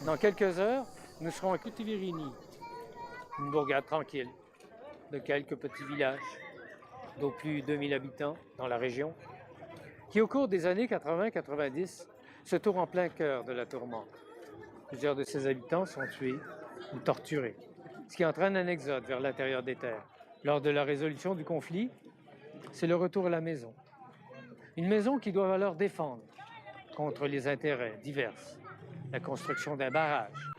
Dans quelques heures, nous serons à Kutivirini, une bourgade tranquille de quelques petits villages d'au plus 2000 habitants dans la région, qui au cours des années 80-90 se trouve en plein cœur de la tourmente. Plusieurs de ses habitants sont tués ou torturés, ce qui entraîne un exode vers l'intérieur des terres. Lors de la résolution du conflit, c'est le retour à la maison. Une maison qui doit alors défendre contre les intérêts divers, la construction d'un barrage,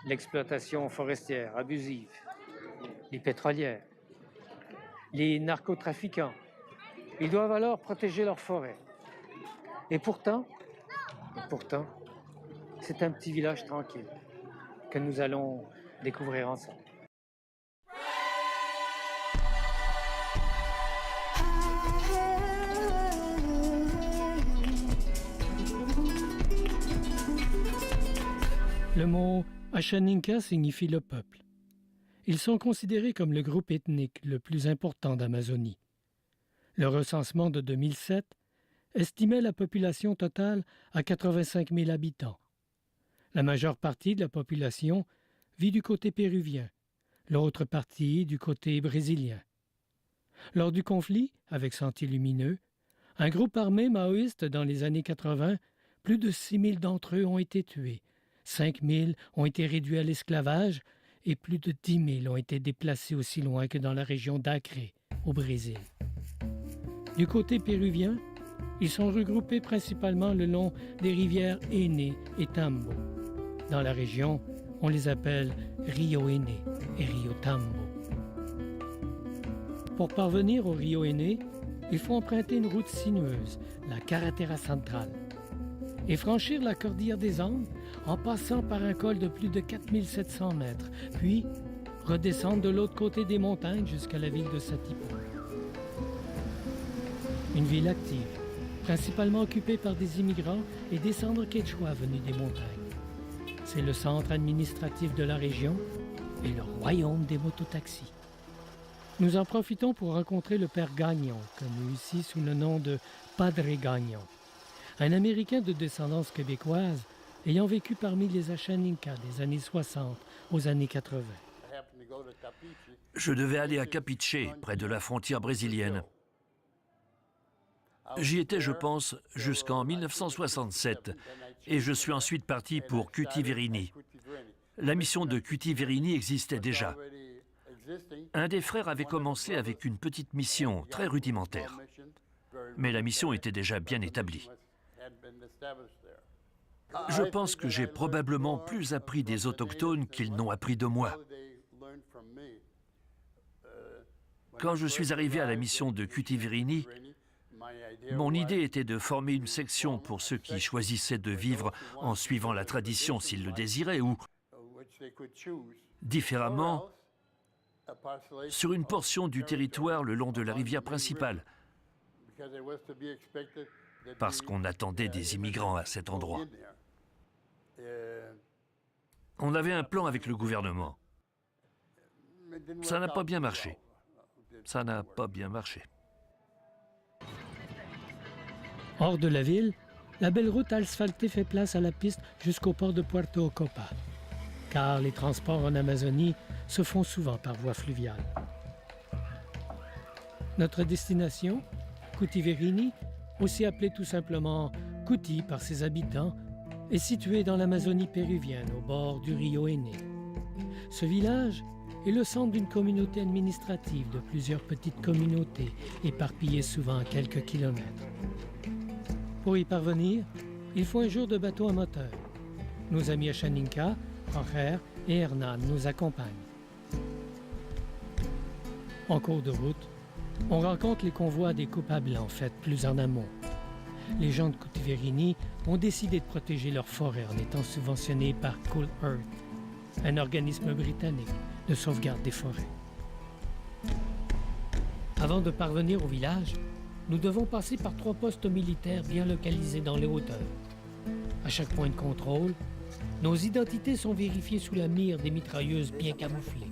l'exploitation forestière abusive, les pétrolières, les narcotrafiquants. Ils doivent alors protéger leurs forêts. Et pourtant, c'est un petit village tranquille que nous allons découvrir ensemble. Le mot Ashaninka signifie le peuple. Ils sont considérés comme le groupe ethnique le plus important d'Amazonie. Le recensement de 2007 estimait la population totale à 85 000 habitants. La majeure partie de la population vit du côté péruvien, l'autre partie du côté brésilien. Lors du conflit avec Sentier Lumineux, un groupe armé maoïste dans les années 80, plus de 6 000 d'entre eux ont été tués, 5 000 ont été réduits à l'esclavage et plus de 10 000 ont été déplacés aussi loin que dans la région d'Acre, au Brésil. Du côté péruvien, ils sont regroupés principalement le long des rivières Ene et Tambo. Dans la région, on les appelle Rio Ene et Rio Tambo. Pour parvenir au Rio Ene, il faut emprunter une route sinueuse, la Carretera Central, et franchir la cordillère des Andes en passant par un col de plus de 4700 mètres, puis redescendre de l'autre côté des montagnes jusqu'à la ville de Satipo. Une ville active, principalement occupée par des immigrants et descendants quechua venus des montagnes. C'est le centre administratif de la région et le royaume des mototaxis. Nous en profitons pour rencontrer le père Gagnon, connu ici sous le nom de Padre Gagnon, un Américain de descendance québécoise ayant vécu parmi les Ashaninka des années 60 aux années 80. Je devais aller à Capiche, près de la frontière brésilienne. J'y étais, je pense, jusqu'en 1967, et je suis ensuite parti pour Kutivirini. La mission de Kutivirini existait déjà. Un des frères avait commencé avec une petite mission très rudimentaire, mais la mission était déjà bien établie. Je pense que j'ai probablement plus appris des autochtones qu'ils n'ont appris de moi. Quand je suis arrivé à la mission de Kutivirini, mon idée était de former une section pour ceux qui choisissaient de vivre en suivant la tradition s'ils le désiraient ou, différemment, sur une portion du territoire le long de la rivière principale, parce qu'on attendait des immigrants à cet endroit. On avait un plan avec le gouvernement. Ça n'a pas bien marché. Ça n'a pas bien marché. Hors de la ville, la belle route asphaltée fait place à la piste jusqu'au port de Puerto Ocopa, car les transports en Amazonie se font souvent par voie fluviale. Notre destination, Kutivirini, aussi appelée tout simplement Kuti par ses habitants, est située dans l'Amazonie péruvienne, au bord du Rio Ene. Ce village est le centre d'une communauté administrative de plusieurs petites communautés, éparpillées souvent à quelques kilomètres. Pour y parvenir, il faut un jour de bateau à moteur. Nos amis Ashaninka, Jorge et Hernan nous accompagnent. En cours de route, on rencontre les convois des Coupes Blancs faits plus en amont. Les gens de Kutivirini ont décidé de protéger leurs forêts en étant subventionnés par Cool Earth, un organisme britannique de sauvegarde des forêts. Avant de parvenir au village, nous devons passer par 3 postes militaires bien localisés dans les hauteurs. À chaque point de contrôle, nos identités sont vérifiées sous la mire des mitrailleuses bien camouflées.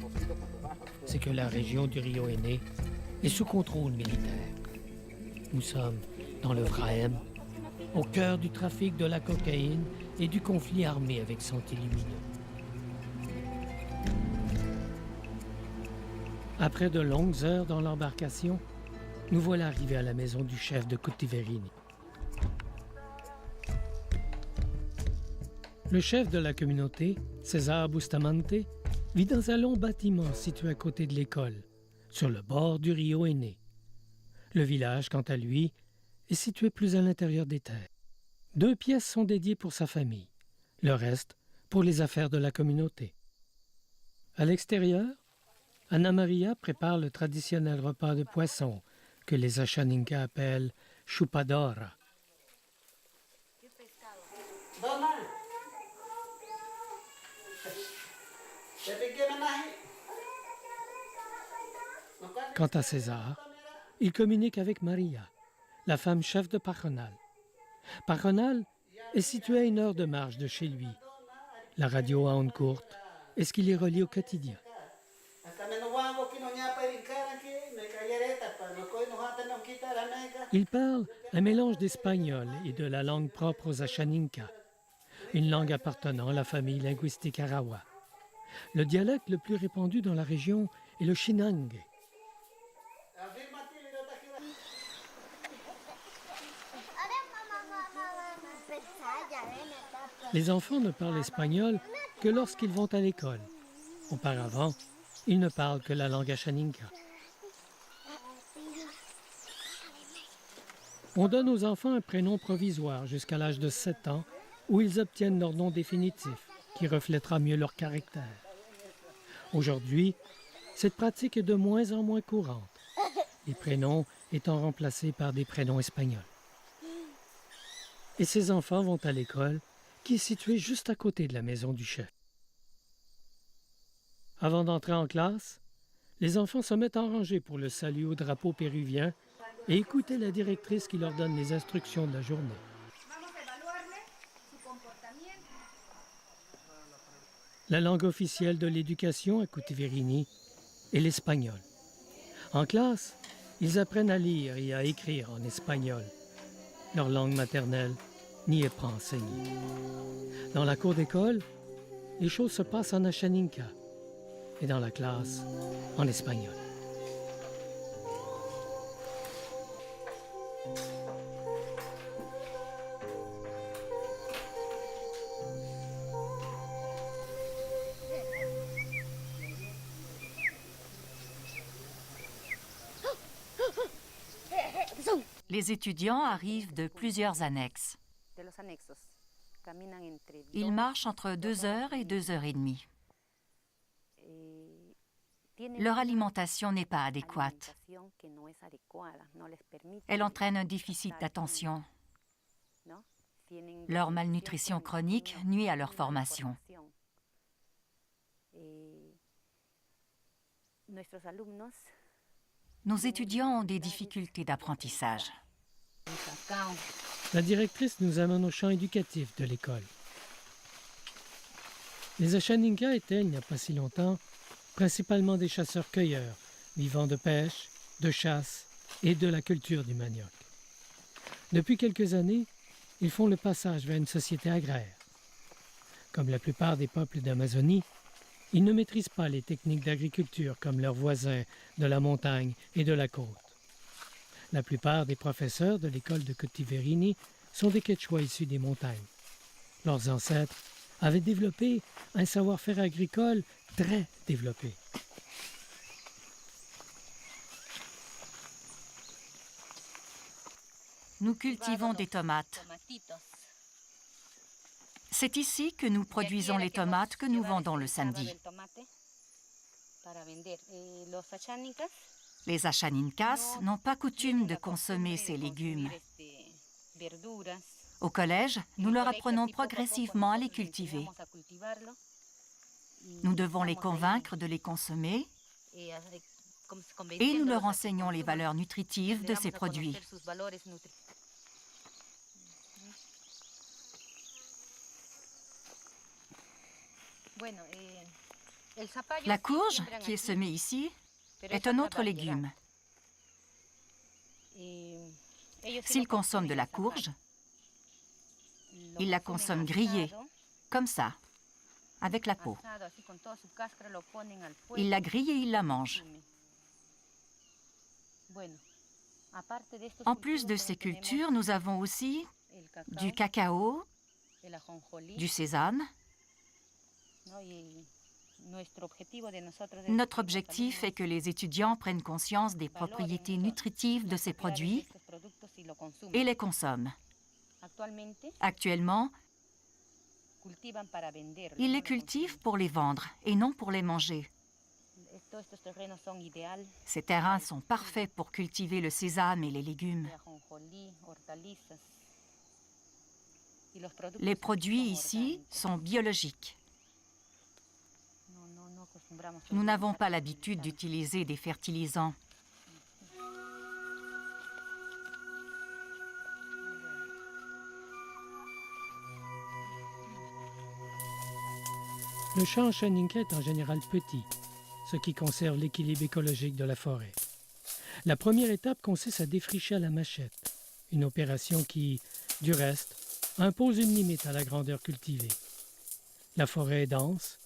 C'est que la région du Rio Haine est sous contrôle militaire. Nous sommes dans le Vrahem, au cœur du trafic de la cocaïne et du conflit armé avec Santé Lumineux. Après de longues heures dans l'embarcation, nous voilà arrivés à la maison du chef de Cutiverini. Le chef de la communauté, César Bustamante, vit dans un long bâtiment situé à côté de l'école, sur le bord du Rio Haine. Le village, quant à lui, est situé plus à l'intérieur des terres. 2 pièces sont dédiées pour sa famille, le reste pour les affaires de la communauté. À l'extérieur, Anna Maria prépare le traditionnel repas de poisson que les Ashaninka appellent chupadora. Quant à César, il communique avec Maria, la femme chef de Pajonal. Pajonal est situé à 1 heure de marche de chez lui. La radio à ondes courtes est ce qui les relie au quotidien. Il parle un mélange d'espagnol et de la langue propre aux Ashaninka, une langue appartenant à la famille linguistique arawa. Le dialecte le plus répandu dans la région est le Chinangue. Les enfants ne parlent espagnol que lorsqu'ils vont à l'école. Auparavant, ils ne parlent que la langue ashaninka. On donne aux enfants un prénom provisoire jusqu'à l'âge de 7 ans où ils obtiennent leur nom définitif qui reflètera mieux leur caractère. Aujourd'hui, cette pratique est de moins en moins courante, les prénoms étant remplacés par des prénoms espagnols. Et ces enfants vont à l'école qui est située juste à côté de la maison du chef. Avant d'entrer en classe, les enfants se mettent en rangée pour le salut au drapeau péruvien et écouter la directrice qui leur donne les instructions de la journée. La langue officielle de l'éducation à Cutiverini est l'espagnol. En classe, ils apprennent à lire et à écrire en espagnol. Leur langue maternelle n'y est pas enseignée. Dans la cour d'école, les choses se passent en ashaninka et dans la classe, en espagnol. Les étudiants arrivent de plusieurs annexes. Ils marchent entre 2 heures et 2 heures et demie. Leur alimentation n'est pas adéquate. Elle entraîne un déficit d'attention. Leur malnutrition chronique nuit à leur formation. Nos étudiants ont des difficultés d'apprentissage. La directrice nous amène au champ éducatif de l'école. Les Ashaninka étaient, il n'y a pas si longtemps, principalement des chasseurs-cueilleurs, vivant de pêche, de chasse et de la culture du manioc. Depuis quelques années, ils font le passage vers une société agraire. Comme la plupart des peuples d'Amazonie, ils ne maîtrisent pas les techniques d'agriculture comme leurs voisins de la montagne et de la côte. La plupart des professeurs de l'école de Cutiverini sont des Quechua issus des montagnes. Leurs ancêtres avaient développé un savoir-faire agricole très développé. Nous cultivons des tomates. C'est ici que nous produisons les tomates que nous vendons le samedi. Les Ashaninkas n'ont pas coutume de consommer ces légumes. Au collège, nous leur apprenons progressivement à les cultiver. Nous devons les convaincre de les consommer et nous leur enseignons les valeurs nutritives de ces produits. La courge, qui est semée ici, est un autre légume. S'ils consomment de la courge, ils la consomment grillée, comme ça, avec la peau. Ils la grillent et ils la mangent. En plus de ces cultures, nous avons aussi du cacao, du sésame. Notre objectif est que les étudiants prennent conscience des propriétés nutritives de ces produits et les consomment. Actuellement, ils les cultivent pour les vendre et non pour les manger. Ces terrains sont parfaits pour cultiver le sésame et les légumes. Les produits ici sont biologiques. Nous n'avons pas l'habitude d'utiliser des fertilisants. Le champ Chaninka est en général petit, ce qui conserve l'équilibre écologique de la forêt. La première étape consiste à défricher à la machette, une opération qui, du reste, impose une limite à la grandeur cultivée. La forêt est dense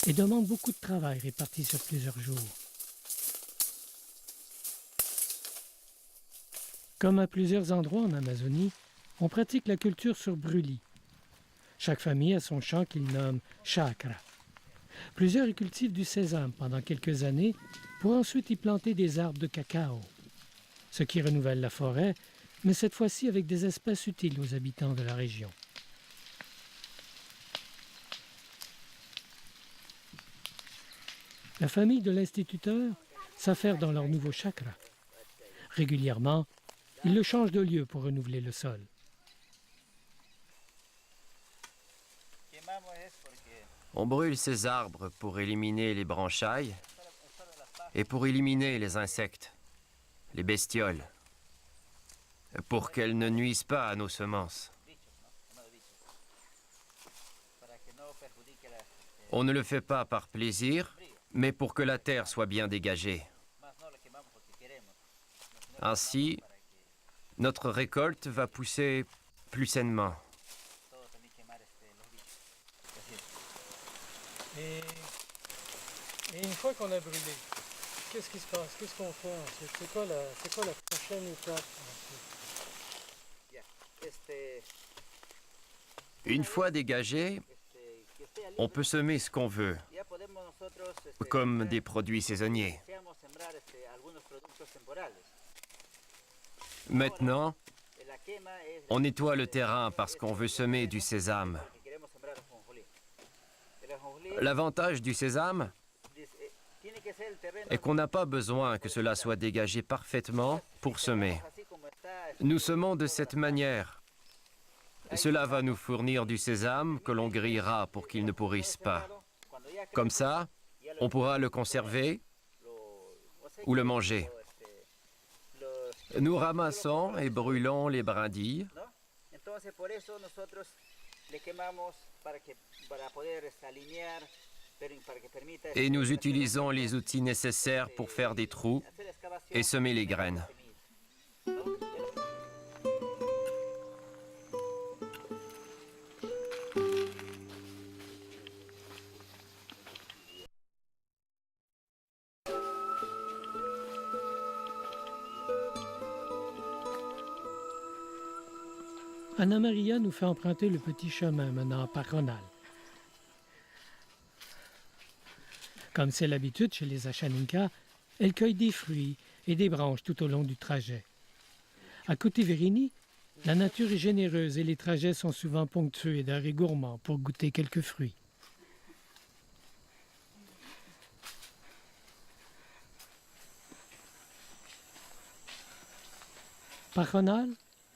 et demande beaucoup de travail réparti sur plusieurs jours. Comme à plusieurs endroits en Amazonie, on pratique la culture sur brûlis. Chaque famille a son champ qu'il nomme chacra. Plusieurs y cultivent du sésame pendant quelques années pour ensuite y planter des arbres de cacao, ce qui renouvelle la forêt, mais cette fois-ci avec des espèces utiles aux habitants de la région. La famille de l'instituteur s'affaire dans leur nouveau chakra. Régulièrement, ils le changent de lieu pour renouveler le sol. On brûle ces arbres pour éliminer les branchailles et pour éliminer les insectes, les bestioles, pour qu'elles ne nuisent pas à nos semences. On ne le fait pas par plaisir, mais pour que la terre soit bien dégagée. Ainsi, notre récolte va pousser plus sainement. Et une fois qu'on a brûlé, qu'est-ce qui se passe? Qu'est-ce qu'on fait ensuite? C'est quoi la prochaine étape ensuite? Une fois dégagé, on peut semer ce qu'on veut, comme des produits saisonniers. Maintenant, on nettoie le terrain parce qu'on veut semer du sésame. L'avantage du sésame est qu'on n'a pas besoin que cela soit dégagé parfaitement pour semer. Nous semons de cette manière. Cela va nous fournir du sésame que l'on grillera pour qu'il ne pourrisse pas. Comme ça, on pourra le conserver ou le manger. Nous ramassons et brûlons les brindilles. Et nous utilisons les outils nécessaires pour faire des trous et semer les graines. Anna Maria nous fait emprunter le petit chemin menant à Pajonal. Comme c'est l'habitude chez les Ashaninka, elle cueille des fruits et des branches tout au long du trajet. À Kutiverini, la nature est généreuse et les trajets sont souvent ponctués d'arrêts gourmands pour goûter quelques fruits. Pajonal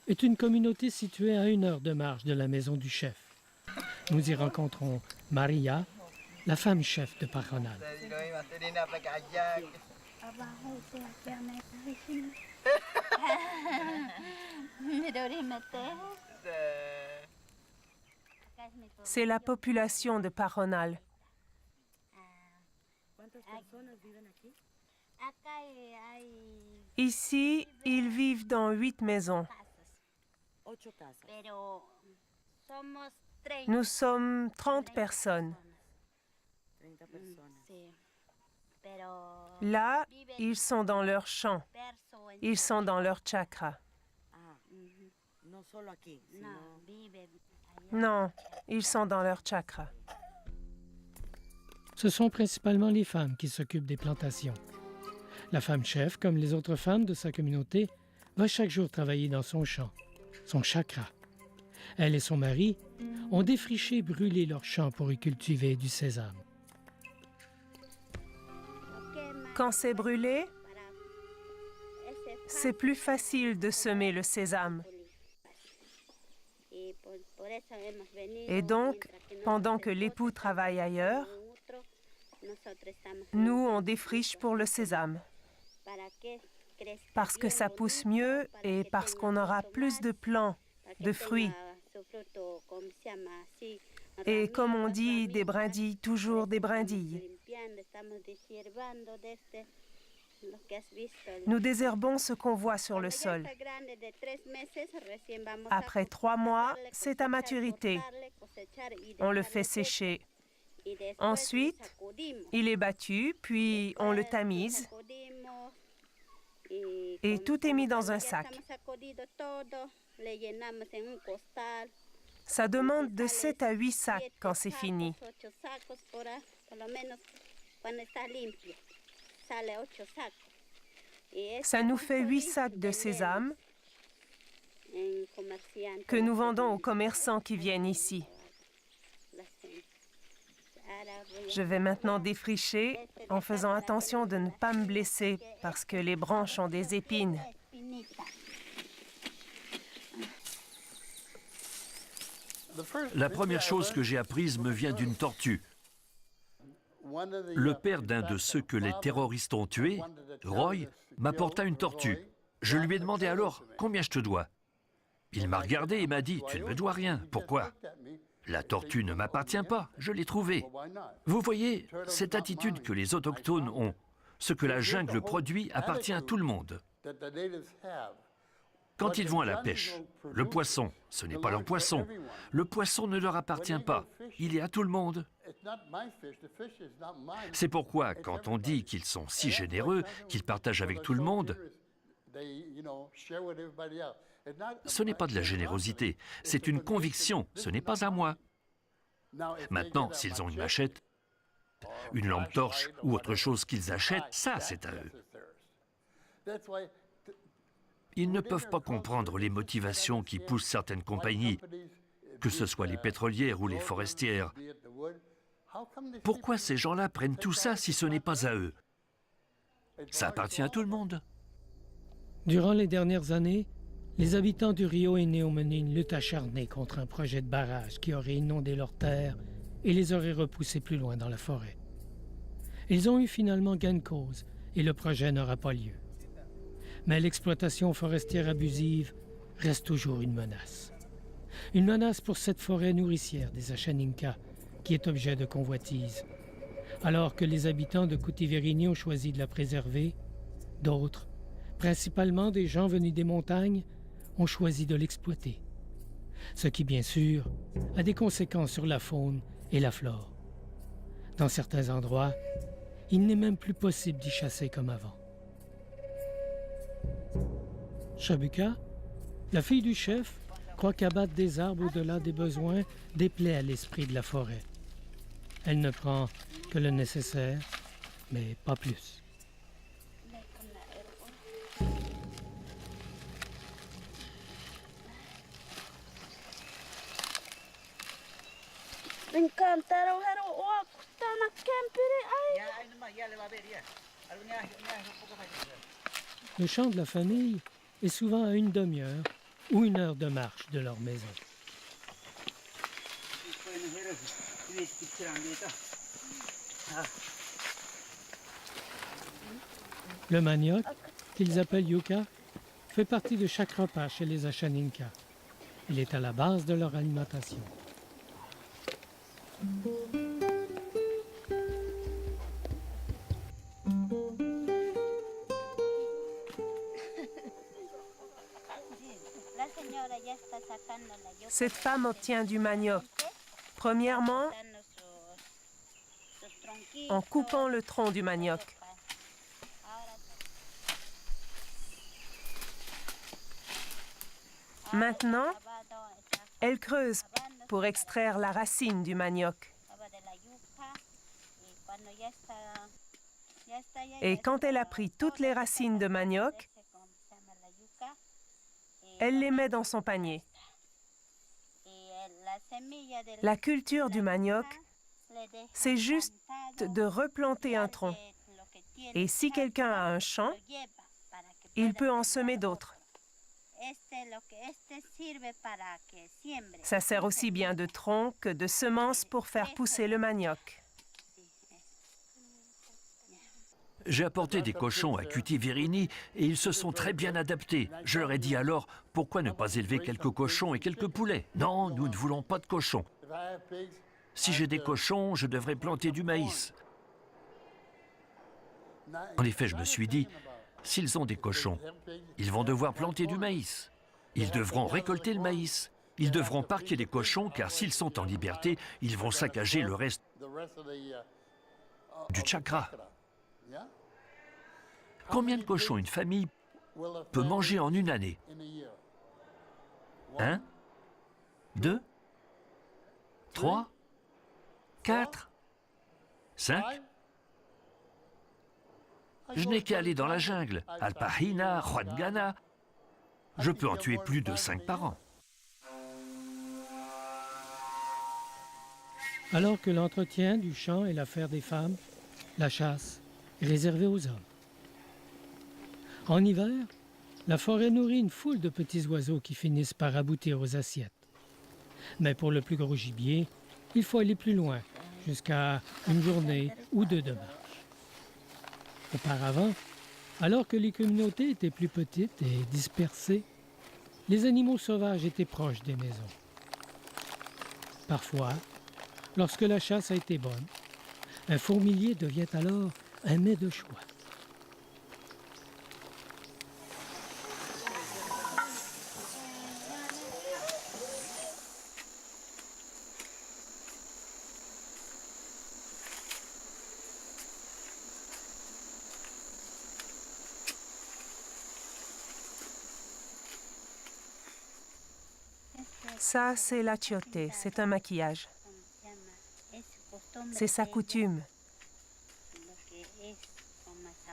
est une communauté située à 1 heure de marche de la maison du chef. Nous y rencontrons Maria, la femme chef de Pajonal. C'est la population de Pajonal. Ici, ils vivent dans 8 maisons. Nous sommes 30 personnes. Là, ils sont dans leur champ. Ils sont dans leur chakra. Non, ils sont dans leur chakra. Ce sont principalement les femmes qui s'occupent des plantations. La femme chef, comme les autres femmes de sa communauté, va chaque jour travailler dans son champ, son chakra. Elle et son mari ont défriché et brûlé leur champ pour y cultiver du sésame. Quand c'est brûlé, c'est plus facile de semer le sésame. Et donc, pendant que l'époux travaille ailleurs, nous, on défriche pour le sésame. Parce que ça pousse mieux et parce qu'on aura plus de plants, de fruits. Et comme on dit, des brindilles, toujours des brindilles. Nous désherbons ce qu'on voit sur le sol. Après 3 mois, c'est à maturité. On le fait sécher. Ensuite, il est battu, puis on le tamise. Et tout est mis dans un sac. Ça demande de 7 à 8 sacs quand c'est fini. Ça nous fait 8 sacs de sésame que nous vendons aux commerçants qui viennent ici. Je vais maintenant défricher en faisant attention de ne pas me blesser parce que les branches ont des épines. La première chose que j'ai apprise me vient d'une tortue. Le père d'un de ceux que les terroristes ont tués, Roy, m'apporta une tortue. Je lui ai demandé alors « Combien je te dois ?» Il m'a regardé et m'a dit « Tu ne me dois rien. Pourquoi ?» La tortue ne m'appartient pas, je l'ai trouvée. Vous voyez, cette attitude que les autochtones ont, ce que la jungle produit appartient à tout le monde. Quand ils vont à la pêche, le poisson, ce n'est pas leur poisson. Le poisson ne leur appartient pas, il est à tout le monde. C'est pourquoi, quand on dit qu'ils sont si généreux, qu'ils partagent avec tout le monde, ce n'est pas de la générosité, c'est une conviction, ce n'est pas à moi. Maintenant, s'ils ont une machette, une lampe torche ou autre chose qu'ils achètent, ça c'est à eux. Ils ne peuvent pas comprendre les motivations qui poussent certaines compagnies, que ce soit les pétrolières ou les forestières. Pourquoi ces gens-là prennent tout ça si ce n'est pas à eux? Ça appartient à tout le monde. Durant les dernières années, les habitants du Rio Ene ont mené une lutte acharnée contre un projet de barrage qui aurait inondé leurs terres et les aurait repoussés plus loin dans la forêt. Ils ont eu finalement gain de cause et le projet n'aura pas lieu. Mais l'exploitation forestière abusive reste toujours une menace. Une menace pour cette forêt nourricière des Ashaninka qui est objet de convoitise. Alors que les habitants de Kutiverini ont choisi de la préserver, d'autres, principalement des gens venus des montagnes, ont choisi de l'exploiter. Ce qui, bien sûr, a des conséquences sur la faune et la flore. Dans certains endroits, il n'est même plus possible d'y chasser comme avant. Shabuka, la fille du chef, croit qu'abattre des arbres au-delà des besoins déplaît à l'esprit de la forêt. Elle ne prend que le nécessaire, mais pas plus. Le champ de la famille est souvent à une demi-heure ou 1 heure de marche de leur maison. Le manioc, qu'ils appellent yucca, fait partie de chaque repas chez les Ashaninka. Il est à la base de leur alimentation. Cette femme obtient du manioc. Premièrement, en coupant le tronc du manioc. Maintenant, elle creuse pour extraire la racine du manioc. Et quand elle a pris toutes les racines de manioc, elle les met dans son panier. La culture du manioc, c'est juste de replanter un tronc. Et si quelqu'un a un champ, il peut en semer d'autres. Ça sert aussi bien de tronc que de semence pour faire pousser le manioc. J'ai apporté des cochons à Kutivirini et ils se sont très bien adaptés. Je leur ai dit alors, pourquoi ne pas élever quelques cochons et quelques poulets? Non, nous ne voulons pas de cochons. Si j'ai des cochons, je devrais planter du maïs. En effet, je me suis dit, s'ils ont des cochons, ils vont devoir planter du maïs. Ils devront récolter le maïs. Ils devront parquer les cochons, car s'ils sont en liberté, ils vont saccager le reste du chakra. Combien de cochons une famille peut manger en une année? 1, 2, 3, 4, 5. Je n'ai qu'à aller dans la jungle, Alpahina, Huangana. Je peux en tuer plus de 5 par an. Alors que l'entretien du champ est l'affaire des femmes, la chasse est réservée aux hommes. En hiver, la forêt nourrit une foule de petits oiseaux qui finissent par aboutir aux assiettes. Mais pour le plus gros gibier, il faut aller plus loin, jusqu'à une journée ou deux de marche. Auparavant, alors que les communautés étaient plus petites et dispersées, les animaux sauvages étaient proches des maisons. Parfois, lorsque la chasse a été bonne, un fourmilier devient alors un mets de choix. Ça, c'est l'achiote, c'est un maquillage. C'est sa coutume.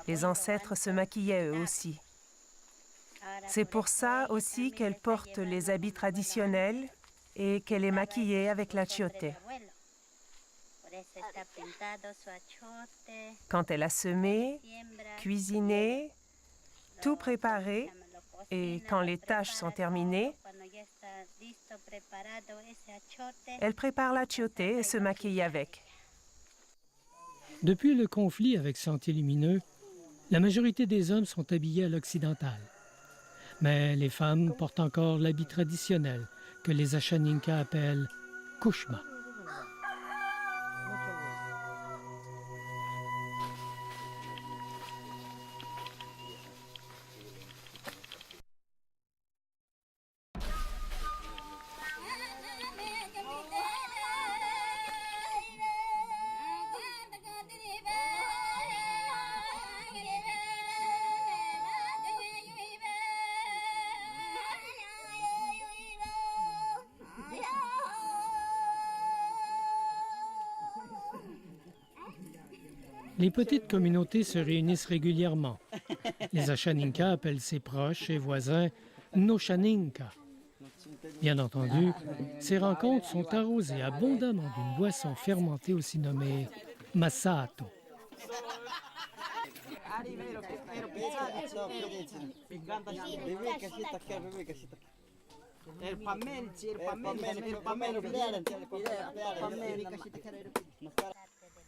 Les ancêtres se maquillaient eux aussi. C'est pour ça aussi qu'elle porte les habits traditionnels et qu'elle est maquillée avec l'achiote. Quand elle a semé, cuisiné, tout préparé, et quand les tâches sont terminées, elle prépare l'achiote et se maquille avec. Depuis le conflit avec Sentier Lumineux, la majorité des hommes sont habillés à l'occidental. Mais les femmes portent encore l'habit traditionnel que les Ashaninka appellent kushma. Les petites communautés se réunissent régulièrement. Les Ashaninka appellent ses proches et voisins Noshaninka. Bien entendu, ces rencontres sont arrosées abondamment d'une boisson fermentée aussi nommée masato.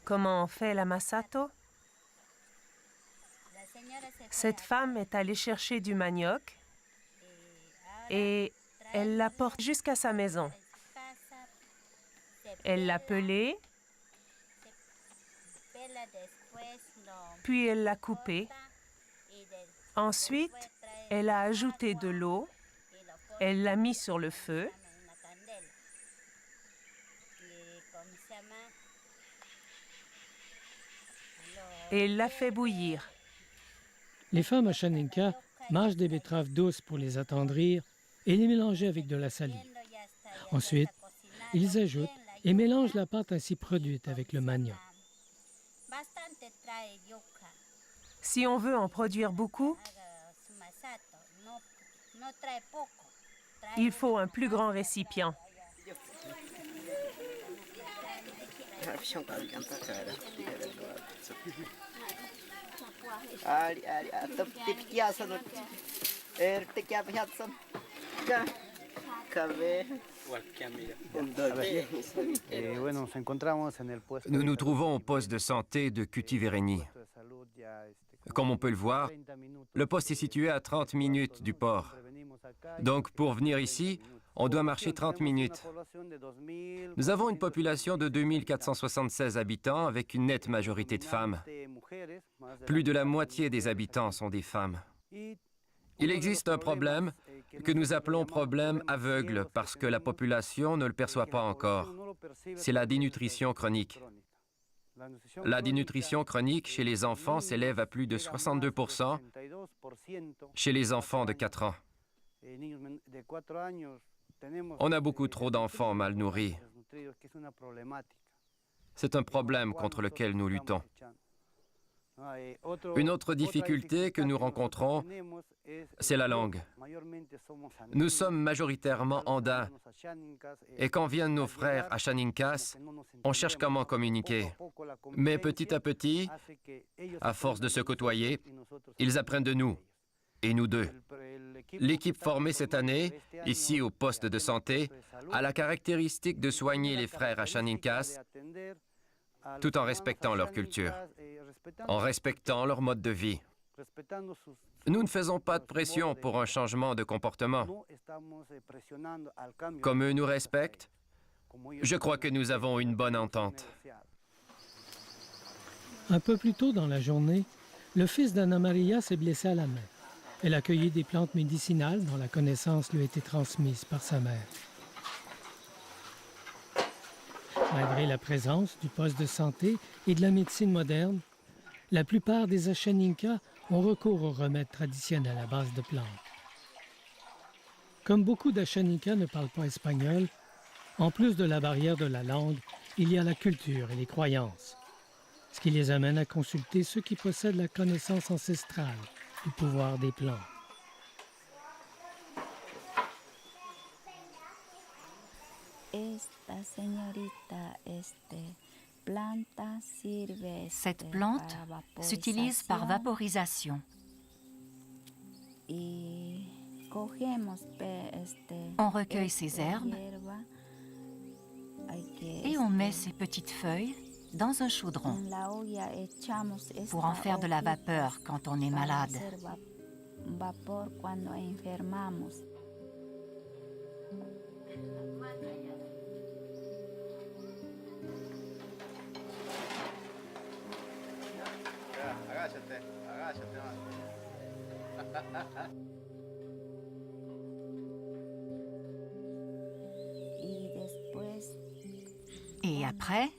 Comment on fait la masato? Cette femme est allée chercher du manioc et elle l'apporte jusqu'à sa maison. Elle l'a pelé, puis elle l'a coupé. Ensuite, elle a ajouté de l'eau Elle l'a mis sur le feu. Et l'a fait bouillir. Les femmes à Chaninka mâchent des betteraves douces pour les attendrir et les mélanger avec de la salive. Ensuite, ils ajoutent et mélangent la pâte ainsi produite avec le manioc. Si on veut en produire beaucoup, il faut un plus grand récipient. Nous nous trouvons au poste de santé de Cutiverini. Comme on peut le voir, le poste est situé à 30 minutes du port. Donc, pour venir ici, on doit marcher 30 minutes. Nous avons une population de 2476 habitants avec une nette majorité de femmes. Plus de la moitié des habitants sont des femmes. Il existe un problème que nous appelons problème aveugle parce que la population ne le perçoit pas encore. C'est la dénutrition chronique. La dénutrition chronique chez les enfants s'élève à plus de 62% chez les enfants de 4 ans. On a beaucoup trop d'enfants mal nourris. C'est un problème contre lequel nous luttons. Une autre difficulté que nous rencontrons, c'est la langue. Nous sommes majoritairement andins, et quand viennent nos frères à Chaninkas, on cherche comment communiquer. Mais petit à petit, à force de se côtoyer, ils apprennent de nous, et nous d'eux. L'équipe formée cette année, ici au poste de santé, a la caractéristique de soigner les frères à Chaninkas, tout en respectant leur culture, en respectant leur mode de vie. Nous ne faisons pas de pression pour un changement de comportement. Comme eux nous respectent, je crois que nous avons une bonne entente. Un peu plus tôt dans la journée, le fils d'Anna Maria s'est blessé à la main. Elle a cueilli des plantes médicinales dont la connaissance lui a été transmise par sa mère. Malgré la présence du poste de santé et de la médecine moderne, la plupart des Ashaninka ont recours aux remèdes traditionnels à base de plantes. Comme beaucoup d'Ashaninka ne parlent pas espagnol, en plus de la barrière de la langue, il y a la culture et les croyances, ce qui les amène à consulter ceux qui possèdent la connaissance ancestrale du pouvoir des plantes. Cette plante s'utilise par vaporisation. On recueille ces herbes et on met ces petites feuilles dans un chaudron pour en faire de la vapeur quand on est malade. Et après,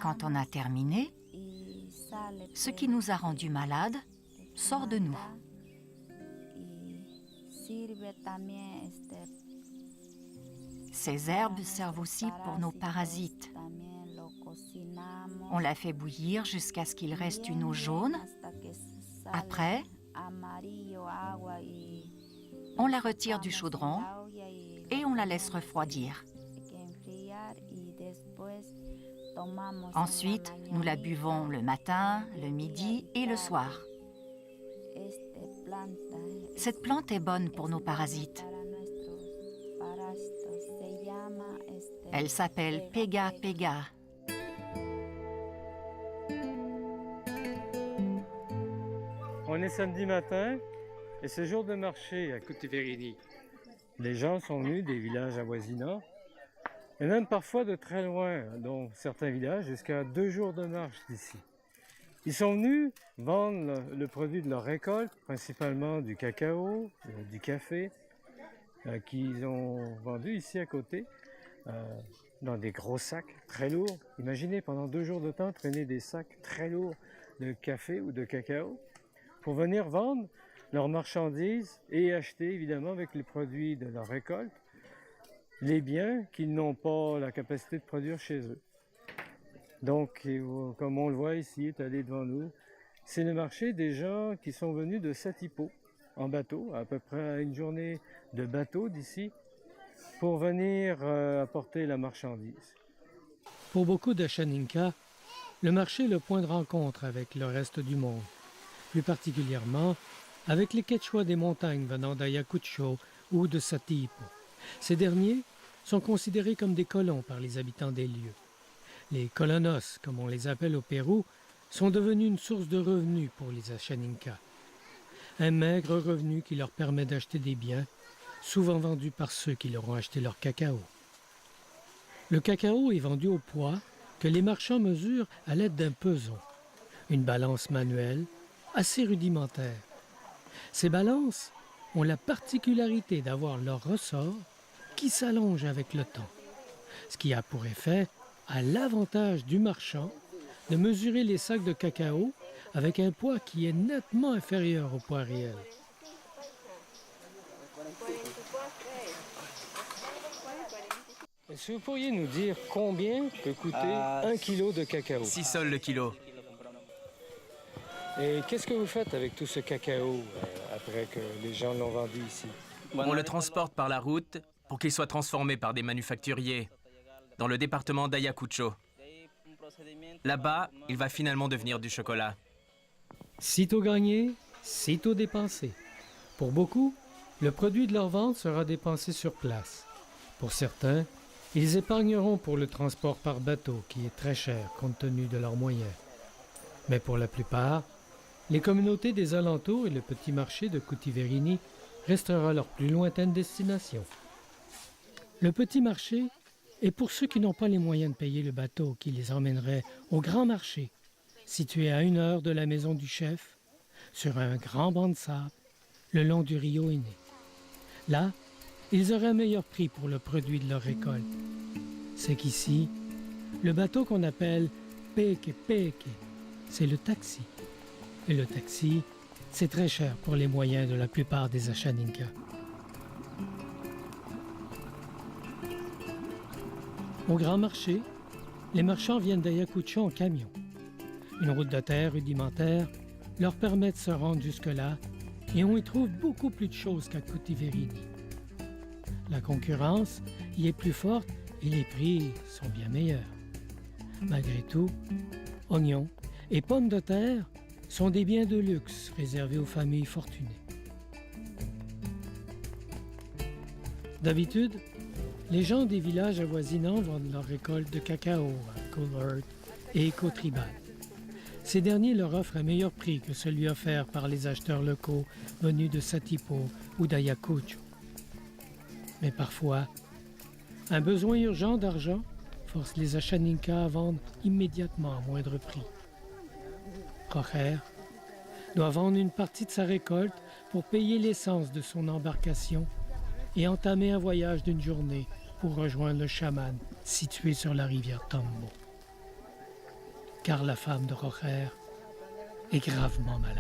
quand on a terminé, ce qui nous a rendus malades sort de nous. Ces herbes servent aussi pour nos parasites. On la fait bouillir jusqu'à ce qu'il reste une eau jaune. Après, on la retire du chaudron et on la laisse refroidir. Ensuite, nous la buvons le matin, le midi et le soir. Cette plante est bonne pour nos parasites. Elle s'appelle Pega Pega. On est samedi matin et c'est jour de marché à Cutiverini. Les gens sont venus des villages avoisinants et même parfois de très loin, dont certains villages jusqu'à 2 jours de marche d'ici. Ils sont venus vendre le produit de leur récolte, principalement du cacao, du café, qu'ils ont vendus ici à côté, dans des gros sacs très lourds. Imaginez, pendant 2 jours de temps, traîner des sacs très lourds de café ou de cacao pour venir vendre leurs marchandises et acheter, évidemment, avec les produits de leur récolte, les biens qu'ils n'ont pas la capacité de produire chez eux. Donc, comme on le voit ici, étalé devant nous, c'est le marché des gens qui sont venus de Satipo en bateau, à peu près une journée de bateau d'ici, pour venir apporter la marchandise. Pour beaucoup d'Ashaninka, le marché est le point de rencontre avec le reste du monde, plus particulièrement avec les Quechua des montagnes venant d'Ayacucho ou de Satipo. Ces derniers sont considérés comme des colons par les habitants des lieux. Les colonos, comme on les appelle au Pérou, sont devenus une source de revenus pour les Ashaninka. Un maigre revenu qui leur permet d'acheter des biens, souvent vendus par ceux qui leur ont acheté leur cacao. Le cacao est vendu au poids que les marchands mesurent à l'aide d'un peson, une balance manuelle assez rudimentaire. Ces balances ont la particularité d'avoir leur ressort qui s'allonge avec le temps, ce qui a pour effet, à l'avantage du marchand, de mesurer les sacs de cacao avec un poids qui est nettement inférieur au poids réel. Est-ce que vous pourriez nous dire combien peut coûter 1 kilo de cacao? 6 sols le kilo. Et qu'est-ce que vous faites avec tout ce cacao après que les gens l'ont vendu ici? On le transporte par la route pour qu'il soit transformé par des manufacturiers dans le département d'Ayacucho. Là-bas, il va finalement devenir du chocolat. Sitôt gagné, sitôt dépensé. Pour beaucoup, le produit de leur vente sera dépensé sur place. Pour certains, ils épargneront pour le transport par bateau, qui est très cher compte tenu de leurs moyens. Mais pour la plupart, les communautés des alentours et le petit marché de Cutiverini restera leur plus lointaine destination. Le petit marché est pour ceux qui n'ont pas les moyens de payer le bateau qui les emmènerait au grand marché, situé à 1 heure de la maison du chef, sur un grand banc de sable, le long du Rio Ine. Là, ils auraient un meilleur prix pour le produit de leur récolte. C'est qu'ici, le bateau qu'on appelle peke peke, c'est le taxi. Et le taxi, c'est très cher pour les moyens de la plupart des Ashaninka. Au grand marché, les marchands viennent d'Ayacucho en camion. Une route de terre rudimentaire leur permet de se rendre jusque-là et on y trouve beaucoup plus de choses qu'à Cutiverini. La concurrence y est plus forte et les prix sont bien meilleurs. Malgré tout, oignons et pommes de terre sont des biens de luxe réservés aux familles fortunées. D'habitude, les gens des villages avoisinants vendent leur récolte de cacao à Coolert et Eco-Tribal. Ces derniers leur offrent un meilleur prix que celui offert par les acheteurs locaux venus de Satipo ou d'Ayacucho. Mais parfois, un besoin urgent d'argent force les Ashaninka à vendre immédiatement à moindre prix. Rocher doit vendre une partie de sa récolte pour payer l'essence de son embarcation et entamer un voyage d'une journée pour rejoindre le chaman situé sur la rivière Tambo. Car la femme de Rocher est gravement malade.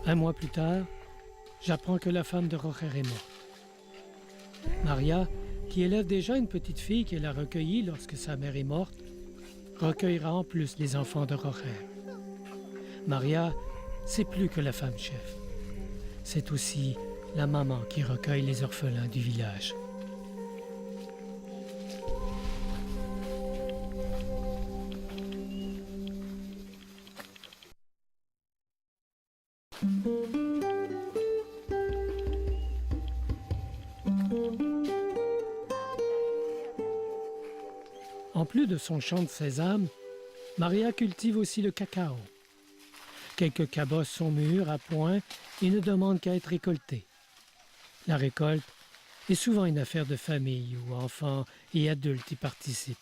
1 mois plus tard, j'apprends que la femme de Rocher est morte. Maria, qui élève déjà une petite fille qu'elle a recueillie lorsque sa mère est morte, recueillera en plus les enfants de Rocher. Maria, c'est plus que la femme chef. C'est aussi la maman qui recueille les orphelins du village. En plus de son champ de sésame, Maria cultive aussi le cacao. Quelques cabosses sont mûres à point et ne demandent qu'à être récoltées. La récolte est souvent une affaire de famille où enfants et adultes y participent.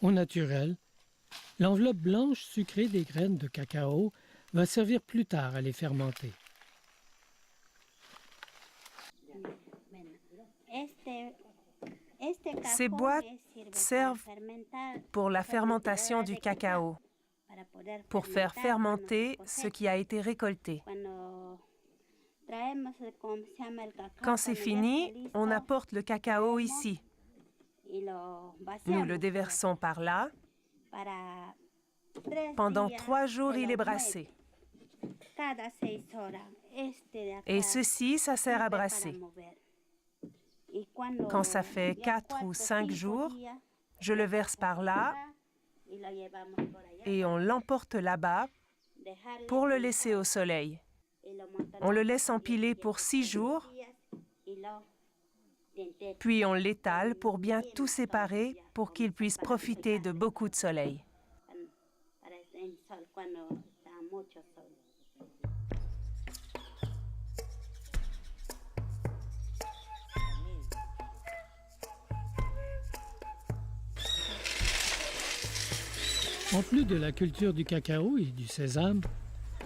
Au naturel, l'enveloppe blanche sucrée des graines de cacao va servir plus tard à les fermenter. Ces boîtes servent pour la fermentation du cacao, pour faire fermenter ce qui a été récolté. Quand c'est fini, on apporte le cacao ici. Nous le déversons par là. Pendant 3 jours, il est brassé. Et ceci, ça sert à brasser. Quand ça fait 4 ou 5 jours, je le verse par là et on l'emporte là-bas pour le laisser au soleil. On le laisse empiler pour 6 jours, puis on l'étale pour bien tout séparer pour qu'il puisse profiter de beaucoup de soleil. En plus de la culture du cacao et du sésame,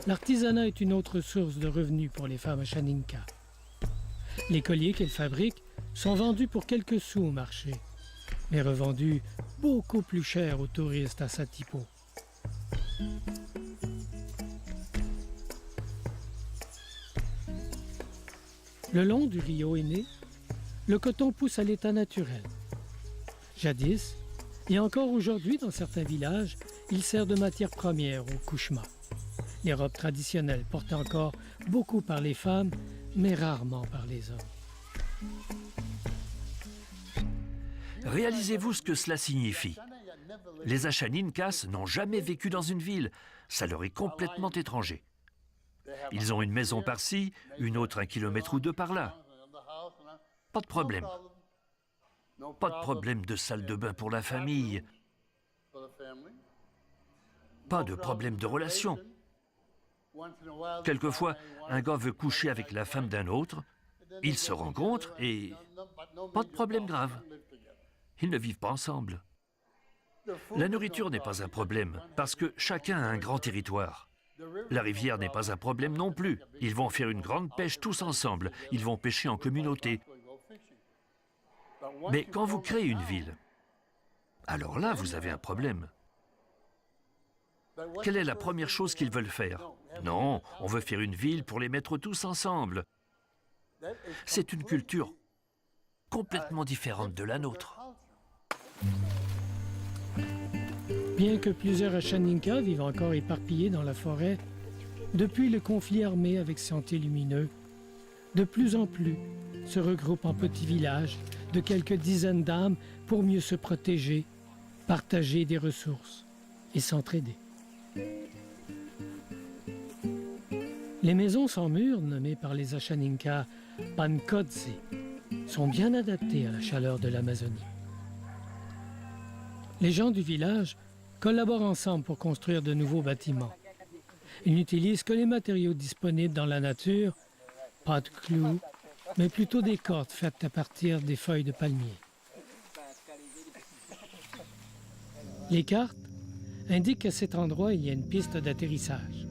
l'artisanat est une autre source de revenus pour les femmes Ashaninka. Les colliers qu'elles fabriquent sont vendus pour quelques sous au marché, mais revendus beaucoup plus cher aux touristes à Satipo. Le long du rio Aîné, le coton pousse à l'état naturel. Jadis, et encore aujourd'hui dans certains villages, il sert de matière première au couchema. Les robes traditionnelles portées encore beaucoup par les femmes, mais rarement par les hommes. Réalisez-vous ce que cela signifie. Les Ashaninkas n'ont jamais vécu dans une ville. Ça leur est complètement étranger. Ils ont une maison par-ci, une autre 1 kilomètre ou 2 par-là. Pas de problème. Pas de problème de salle de bain pour la famille. Pas de problème de relation. Quelquefois, un gars veut coucher avec la femme d'un autre, ils se rencontrent et pas de problème grave. Ils ne vivent pas ensemble. La nourriture n'est pas un problème, parce que chacun a un grand territoire. La rivière n'est pas un problème non plus. Ils vont faire une grande pêche tous ensemble. Ils vont pêcher en communauté. Mais quand vous créez une ville, alors là, vous avez un problème. Quelle est la première chose qu'ils veulent faire? Non, on veut faire une ville pour les mettre tous ensemble. C'est une culture complètement différente de la nôtre. Bien que plusieurs Ashaninka vivent encore éparpillés dans la forêt, depuis le conflit armé avec Sentier Lumineux, de plus en plus se regroupent en petits villages de quelques dizaines d'âmes pour mieux se protéger, partager des ressources et s'entraider. Les maisons sans murs, nommées par les Ashaninka Pankodze, sont bien adaptées à la chaleur de l'Amazonie. Les gens du village collaborent ensemble pour construire de nouveaux bâtiments. Ils n'utilisent que les matériaux disponibles dans la nature, pas de clous, mais plutôt des cordes faites à partir des feuilles de palmier. Les cartes indiquent qu'à cet endroit, il y a une piste d'atterrissage.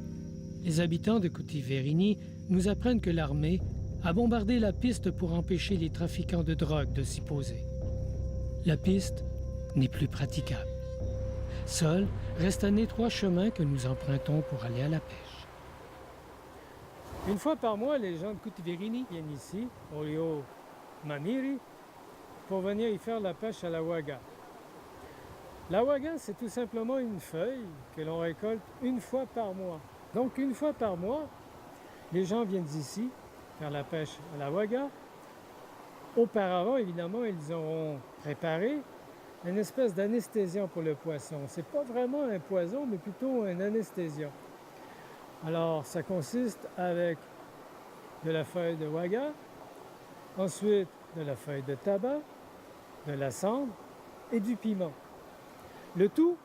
Les habitants de Kutiverini nous apprennent que l'armée a bombardé la piste pour empêcher les trafiquants de drogue de s'y poser. La piste n'est plus praticable. Seul reste un étroit chemin que nous empruntons pour aller à la pêche. Une fois par mois, les gens de Kutiverini viennent ici, au rio Mamiri, pour venir y faire la pêche à la waga. La waga, c'est tout simplement une feuille que l'on récolte une fois par mois. Donc, une fois par mois, les gens viennent ici faire la pêche à la waga. Auparavant, évidemment, ils auront préparé une espèce d'anesthésiant pour le poisson. C'est pas vraiment un poison, mais plutôt un anesthésiant. Alors, ça consiste avec de la feuille de waga, ensuite de la feuille de tabac, de la cendre et du piment. Le tout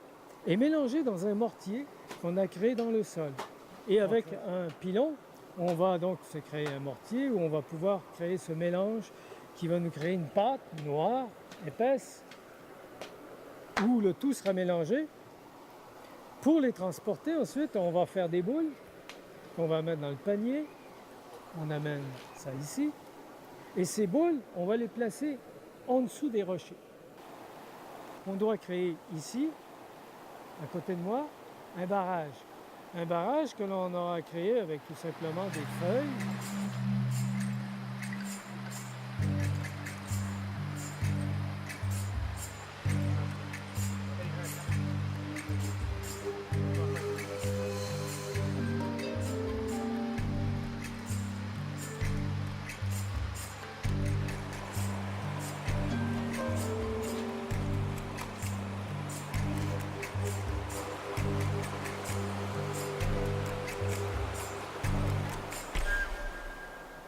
est mélangé dans un mortier qu'on a créé dans le sol. Et avec un pilon, on va donc se créer un mortier où on va pouvoir créer ce mélange qui va nous créer une pâte noire, épaisse, où le tout sera mélangé. Pour les transporter, ensuite, on va faire des boules qu'on va mettre dans le panier. On amène ça ici. Et ces boules, on va les placer en dessous des rochers. On doit créer ici, à côté de moi, un barrage. Un barrage que l'on aura créé avec tout simplement des feuilles.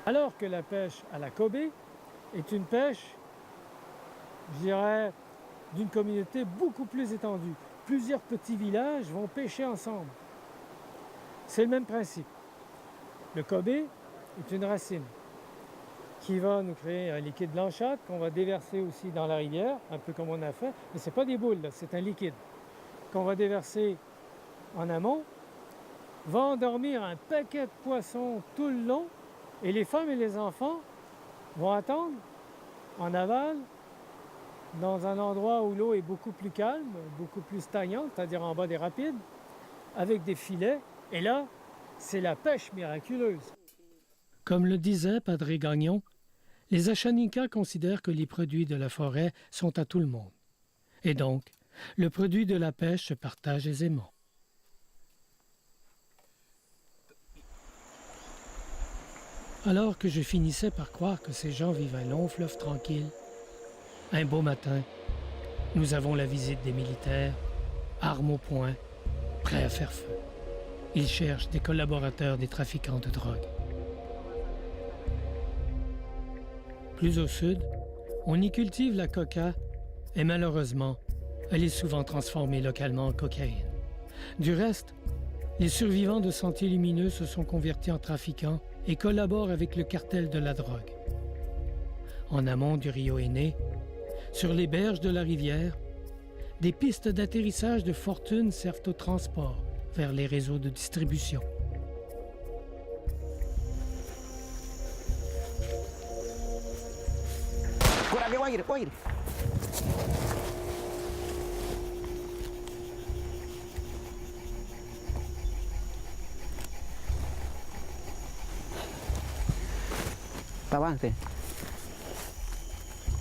Alors que la pêche à la Kobe est une pêche, je dirais, d'une communauté beaucoup plus étendue. Plusieurs petits villages vont pêcher ensemble. C'est le même principe. Le Kobe est une racine qui va nous créer un liquide blanchâtre qu'on va déverser aussi dans la rivière, un peu comme on a fait. Mais ce n'est pas des boules, c'est un liquide qu'on va déverser en amont, va endormir un paquet de poissons tout le long. Et les femmes et les enfants vont attendre en aval, dans un endroit où l'eau est beaucoup plus calme, beaucoup plus stagnante, c'est-à-dire en bas des rapides, avec des filets. Et là, c'est la pêche miraculeuse. Comme le disait Padre Gagnon, les Ashaninka considèrent que les produits de la forêt sont à tout le monde. Et donc, le produit de la pêche se partage aisément. Alors que je finissais par croire que ces gens vivent un long fleuve tranquille, un beau matin, nous avons la visite des militaires, armes au poing, prêts à faire feu. Ils cherchent des collaborateurs des trafiquants de drogue. Plus au sud, on y cultive la coca et malheureusement, elle est souvent transformée localement en cocaïne. Du reste, les survivants de Sentiers Lumineux se sont convertis en trafiquants et collaborent avec le cartel de la drogue. En amont du Rio Aîné, sur les berges de la rivière, des pistes d'atterrissage de fortune servent au transport vers les réseaux de distribution.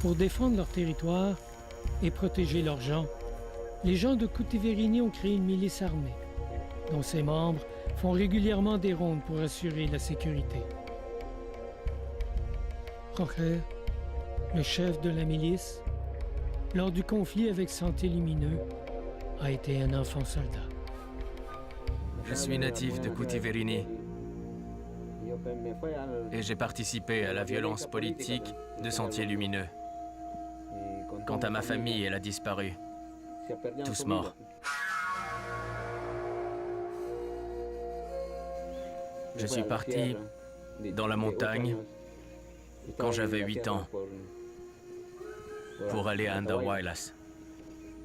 Pour défendre leur territoire et protéger leurs gens, les gens de Kutiverini ont créé une milice armée, dont ses membres font régulièrement des rondes pour assurer la sécurité. Rocher, le chef de la milice, lors du conflit avec Sentiers Lumineux, a été un enfant soldat. Je suis natif de Kutiverini et j'ai participé à la violence politique de Sentiers Lumineux. Quant à ma famille, elle a disparu. Tous morts. Je suis parti dans la montagne quand j'avais 8 ans pour aller à Andahuaylas.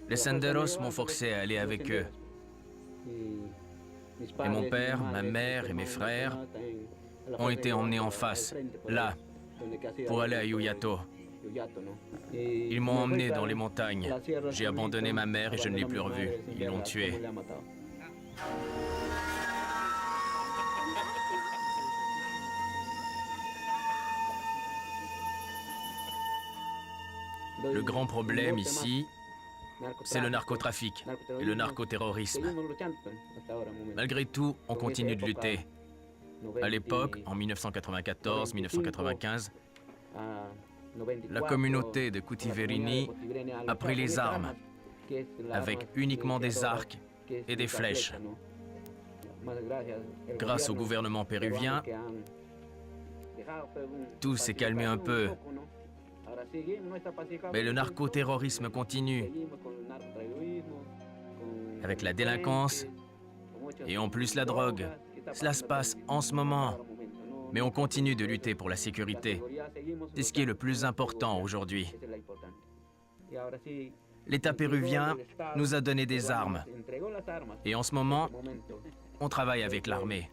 Les senderos m'ont forcé à aller avec eux. Et mon père, ma mère et mes frères ont été emmenés en face, là, pour aller à Yuyato. Ils m'ont emmené dans les montagnes. J'ai abandonné ma mère et je ne l'ai plus revue. Ils l'ont tuée. Le grand problème ici, c'est le narcotrafic et le narcoterrorisme. Malgré tout, on continue de lutter. À l'époque, en 1994-1995, la communauté de Kutiverini a pris les armes, avec uniquement des arcs et des flèches. Grâce au gouvernement péruvien, tout s'est calmé un peu. Mais le narcoterrorisme continue. avec la délinquance et en plus la drogue. Cela se passe en ce moment. Mais on continue de lutter pour la sécurité. C'est ce qui est le plus important aujourd'hui. L'État péruvien nous a donné des armes. Et en ce moment, on travaille avec l'armée.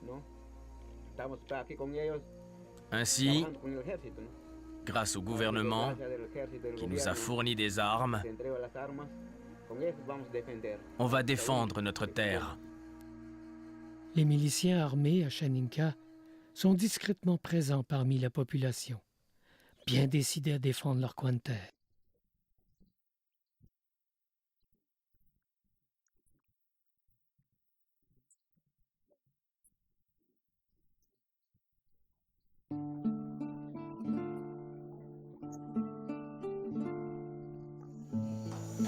Ainsi, grâce au gouvernement qui nous a fourni des armes, on va défendre notre terre. Les miliciens armés à Chaninka sont discrètement présents parmi la population, bien décidés à défendre leur coin de terre.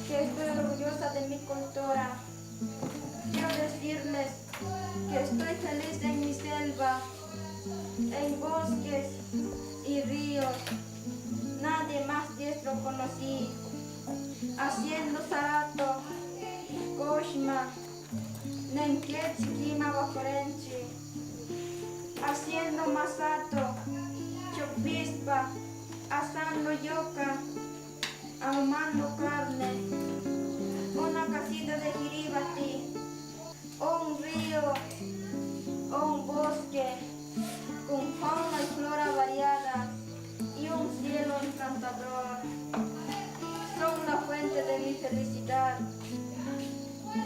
Que estoy orgullosa de mi cultura. Quiero decirles que estoy feliz en mi selva, en bosques y ríos. Nadie más diestro conocí. Haciendo sarato, koshma, nenketsi kima bakorenchi. Haciendo masato, chopispa, asando yoka, ahumando carne. Una casita de jiribati, un río, un bosque, con fauna y flora variada y un cielo encantador. Son la fuente de mi felicidad.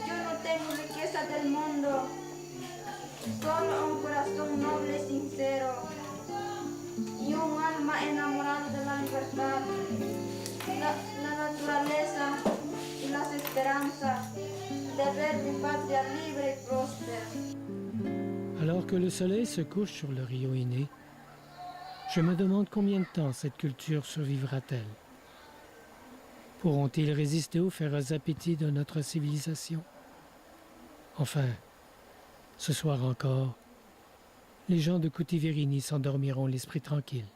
Yo no tengo riqueza del mundo, solo un corazón noble y sincero y un alma enamorada de la libertad, la naturaleza y las esperanzas de ver mi patria libre y próspera. Alors que le soleil se couche sur le Rio Iné, je me demande combien de temps cette culture survivra-t-elle. Pourront-ils résister aux féroces appétits de notre civilisation? Enfin, ce soir encore, les gens de Kutiverini s'endormiront l'esprit tranquille.